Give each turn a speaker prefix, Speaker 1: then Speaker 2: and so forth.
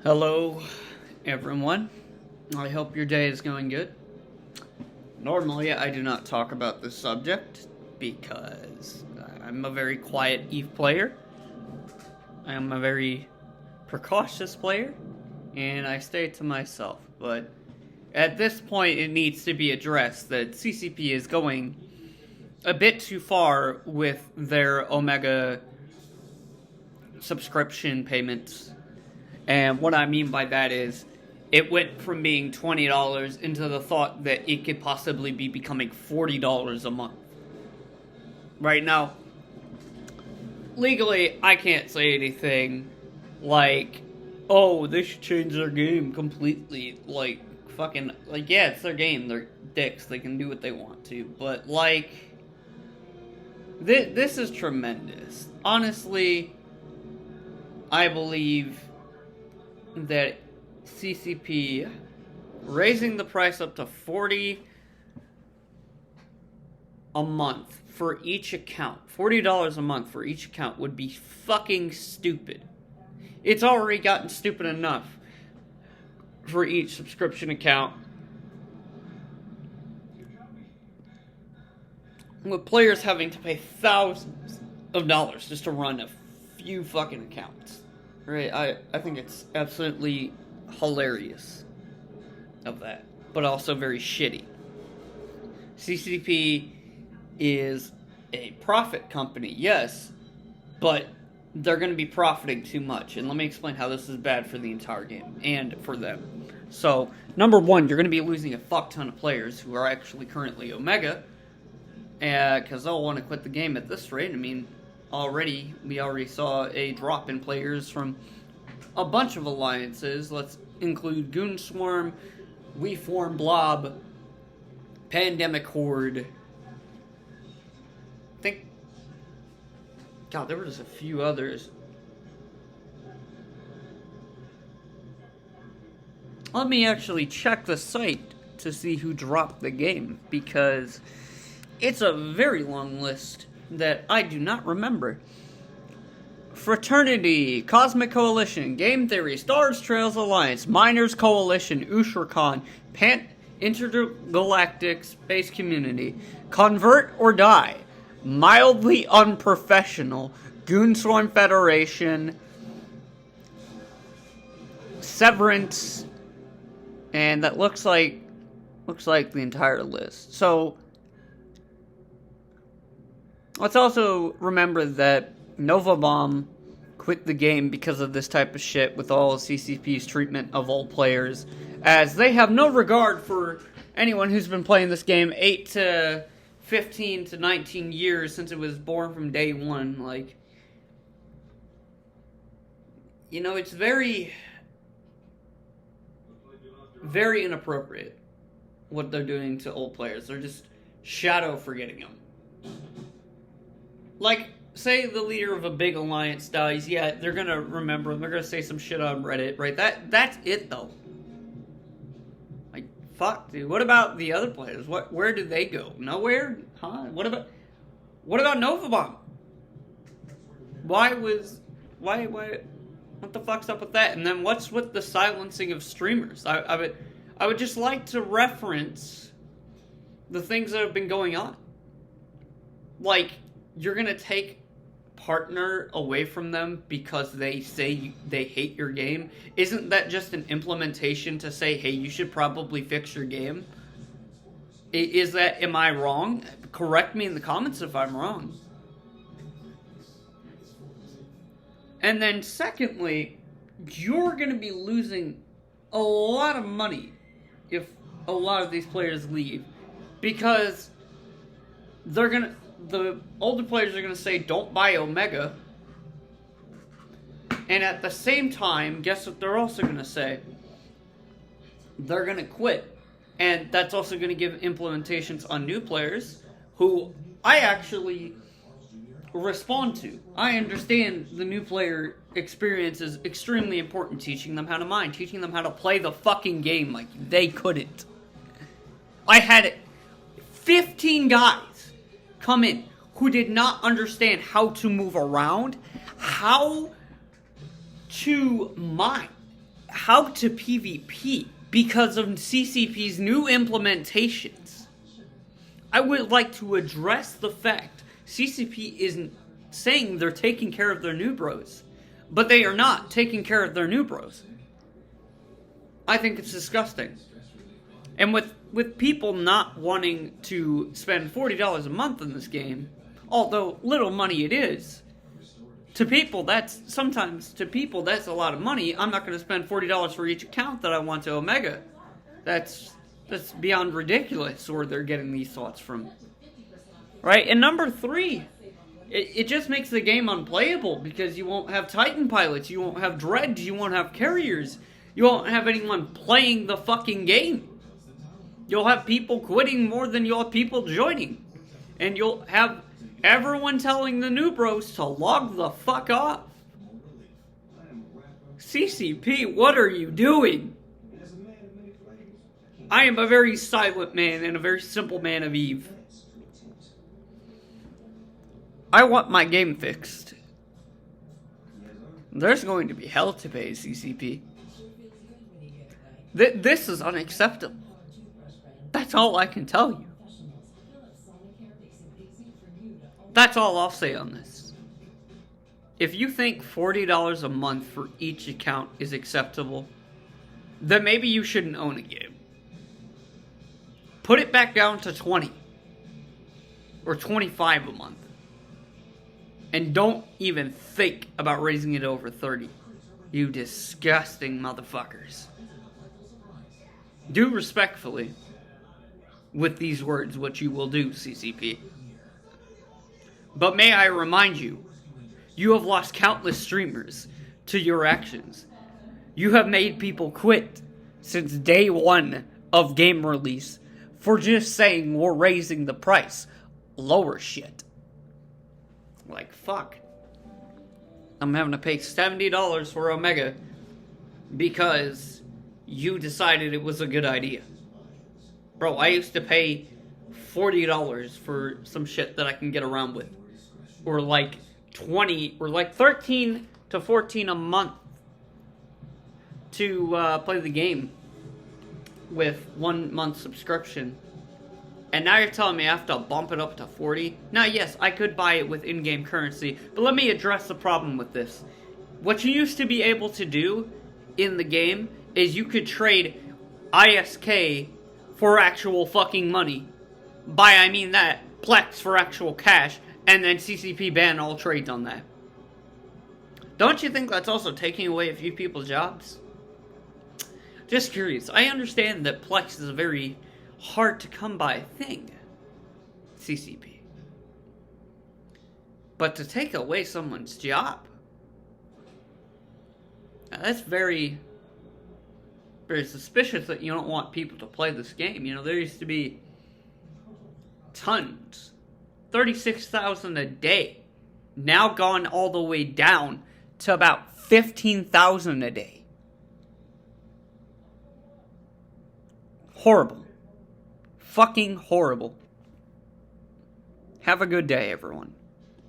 Speaker 1: Hello, everyone. I hope your day is going good. Normally, I do not talk about this subject because I'm a very quiet EVE player. I am a very precautious player, and I stay to myself. But at this point, it needs to be addressed that CCP is going a bit too far with their Omega subscription payments. And what I mean by that is, it went from being $20 into the thought that it could possibly be becoming $40 a month. Right now, legally, I can't say anything like, oh, they should change their game completely. Like, fucking, like, yeah, it's their game. They're dicks. They can do what they want to. But, like, this is tremendous. Honestly, I believe that CCP raising the price up to $40 a month for each account, $40 a month for each account would be fucking stupid. It's already gotten stupid enough for each subscription account, with players having to pay thousands of dollars just to run a few fucking accounts. Right, I think it's absolutely hilarious of that, but also very shitty. CCP is a profit company, yes, but they're going to be profiting too much, and let me explain how this is bad for the entire game, and for them. So, number one, you're going to be losing a fuck ton of players who are actually currently Omega, because they'll want to quit the game at this rate. I mean, we already saw a drop in players from a bunch of alliances. Let's include Goon Swarm, We Form Blob, Pandemic Horde. God, there were just a few others. Let me actually check the site to see who dropped the game, because it's a very long list that I do not remember. Fraternity, Cosmic Coalition, Game Theory, Stars Trails Alliance, Miners Coalition, Ushrikon, Intergalactic Space Community, Convert or Die, Mildly Unprofessional, Goonswarm Federation, Severance, and that looks like the entire list. So let's also remember that Nova Bomb quit the game because of this type of shit with all of CCP's treatment of all players, as they have no regard for anyone who's been playing this game 8 to 15 to 19 years since it was born from day one. Like, you know, it's very, very inappropriate what they're doing to old players. They're just shadow forgetting them. Like, say the leader of a big alliance dies, yeah, they're gonna remember him, they're gonna say some shit on Reddit, right? That's it, though. Like, fuck, dude. What about the other players? Where do they go? Nowhere? Huh? What about Nova Bomb? What the fuck's up with that? And then what's with the silencing of streamers? I would just like to reference the things that have been going on. Like, you're gonna take partner away from them because they say they hate your game? Isn't that just an implementation to say, hey, you should probably fix your game? Am I wrong? Correct me in the comments if I'm wrong. And then secondly, you're gonna be losing a lot of money if a lot of these players leave, because the older players are going to say, don't buy Omega. And at the same time, guess what they're also going to say? They're going to quit. And that's also going to give implementations on new players, who I actually respond to. I understand the new player experience is extremely important, teaching them how to mine, teaching them how to play the fucking game like they couldn't. I had 15 guys come in who did not understand how to move around, how to mine, how to PvP because of CCP's new implementations. I would like to address the fact CCP isn't saying they're taking care of their new bros, but they are not taking care of their new bros. I think it's disgusting. And with people not wanting to spend $40 a month in this game, although little money it is, to people that's a lot of money. I'm not going to spend $40 for each account that I want to Omega. That's beyond ridiculous where they're getting these thoughts from. Right? And number 3, it just makes the game unplayable because you won't have Titan pilots, you won't have Dredge, you won't have carriers, you won't have anyone playing the fucking game. You'll have people quitting more than you'll have people joining. And you'll have everyone telling the new bros to log the fuck off. CCP, what are you doing? I am a very silent man and a very simple man of Eve. I want my game fixed. There's going to be hell to pay, CCP. This is unacceptable. That's all I can tell you. That's all I'll say on this. If you think $40 a month for each account is acceptable, then maybe you shouldn't own a game. Put it back down to 20 or 25 a month. And don't even think about raising it over 30. You disgusting motherfuckers. Do respectfully with these words what you will do, CCP. But may I remind you, you have lost countless streamers to your actions. You have made people quit since day 1 of game release for just saying we're raising the price. Lower shit. Like, fuck. I'm having to pay $70 for Omega because you decided it was a good idea. Bro, I used to pay $40 for some shit that I can get around with. Or like 20, or like 13 to 14 a month to play the game with 1 month subscription. And now you're telling me I have to bump it up to 40? Now, yes, I could buy it with in-game currency, but let me address the problem with this. What you used to be able to do in the game is you could trade ISK for actual fucking money. By I mean that, Plex for actual cash, and then CCP banned all trades on that. Don't you think that's also taking away a few people's jobs? Just curious. I understand that Plex is a very hard to come by thing, CCP. But to take away someone's job, that's very, very suspicious that you don't want people to play this game. You know, there used to be tons, 36,000 a day, now gone all the way down to about 15,000 a day. Horrible. Fucking horrible. Have a good day, everyone.